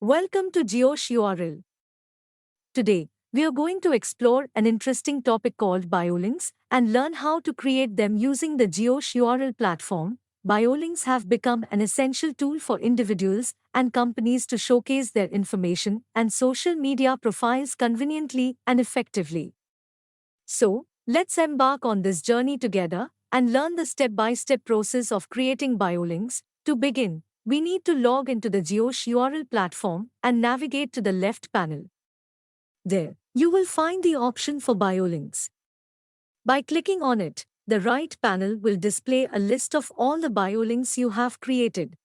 Welcome to JioSh URL. Today, we are going to explore an interesting topic called Biolinks and learn how to create them using the JioSh URL platform. Biolinks have become an essential tool for individuals and companies to showcase their information and social media profiles conveniently and effectively. So, let's embark on this journey together and learn the step-by-step process of creating biolinks. To begin, we need to log into the JioSh URL platform and navigate to the left panel. There, you will find the option for biolinks. By clicking on it, the right panel will display a list of all the biolinks you have created.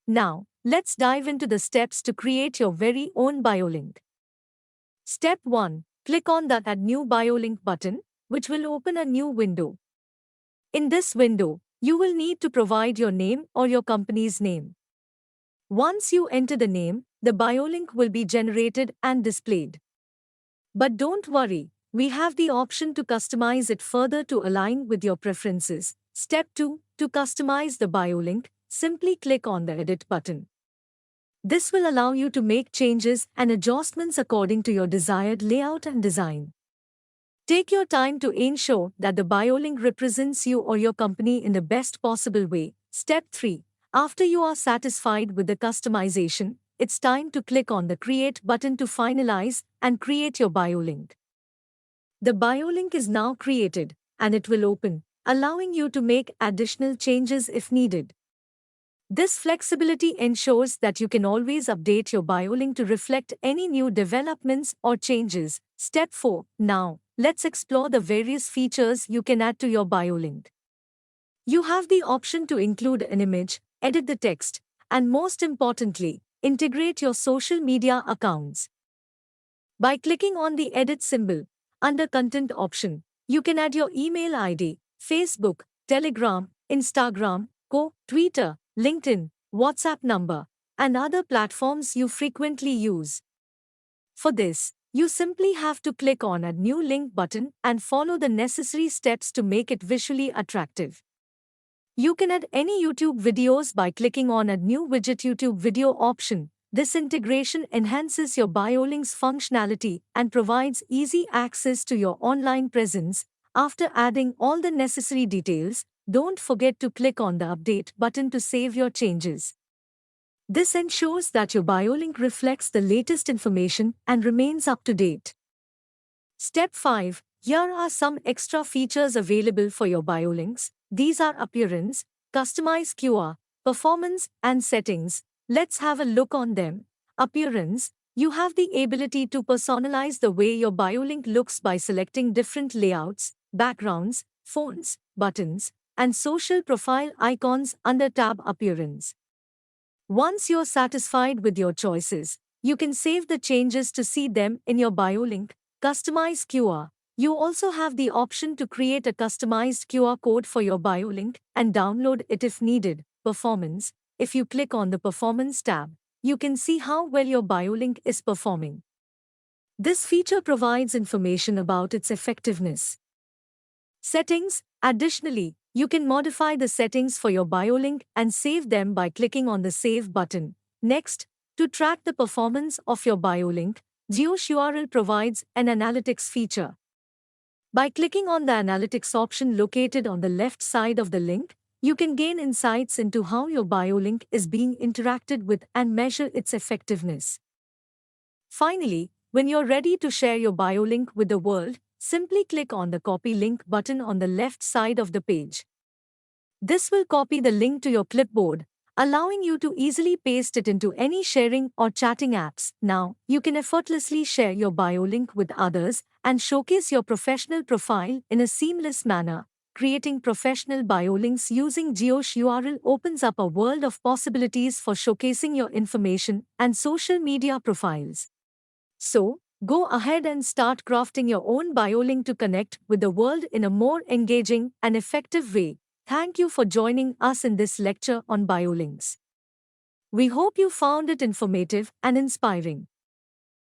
Now, let's dive into the steps to create your very own biolink. Step 1. Click on the Add New Biolink button, which will open a new window. In this window, you will need to provide your name or your company's name. Once you enter the name, the biolink will be generated and displayed. But don't worry, we have the option to customize it further to align with your preferences. Step 2. To customize the biolink, simply click on the Edit button. This will allow you to make changes and adjustments according to your desired layout and design. Take your time to ensure that the biolink represents you or your company in the best possible way. Step 3. After you are satisfied with the customization, it's time to click on the Create button to finalize and create your biolink. The biolink is now created, and it will open, allowing you to make additional changes if needed. This flexibility ensures that you can always update your biolink to reflect any new developments or changes. Step 4. Now, let's explore the various features you can add to your biolink. You have the option to include an image, edit the text, and most importantly, integrate your social media accounts. By clicking on the Edit symbol, under Content option, you can add your email ID, Facebook, Telegram, Instagram, Twitter, LinkedIn, WhatsApp number, and other platforms you frequently use. For this, you simply have to click on Add New Link button and follow the necessary steps to make it visually attractive. You can add any YouTube videos by clicking on Add New Widget YouTube Video option. This integration enhances your biolinks functionality and provides easy access to your online presence. After adding all the necessary details, don't forget to click on the Update button to save your changes. This ensures that your biolink reflects the latest information and remains up to date. Step 5. Here are some extra features available for your biolinks. These are Appearance, Customize QR, Performance, and Settings. Let's have a look on them. Appearance. You have the ability to personalize the way your biolink looks by selecting different layouts, backgrounds, fonts, buttons, and social profile icons under tab Appearance. Once you're satisfied with your choices, you can save the changes to see them in your biolink. Customize QR. You also have the option to create a customized QR code for your biolink and download it if needed. Performance. If you click on the Performance tab, you can see how well your biolink is performing. This feature provides information about its effectiveness. Settings. Additionally, you can modify the settings for your biolink and save them by clicking on the Save button. Next, to track the performance of your biolink, JioSh URL provides an analytics feature. By clicking on the Analytics option located on the left side of the link, you can gain insights into how your biolink is being interacted with and measure its effectiveness. Finally, when you're ready to share your biolink with the world, simply click on the Copy Link button on the left side of the page. This will copy the link to your clipboard, allowing you to easily paste it into any sharing or chatting apps. Now, you can effortlessly share your biolink with others and showcase your professional profile in a seamless manner. Creating professional biolinks using JioSh URL opens up a world of possibilities for showcasing your information and social media profiles. So, go ahead and start crafting your own biolink to connect with the world in a more engaging and effective way. Thank you for joining us in this lecture on biolinks. We hope you found it informative and inspiring.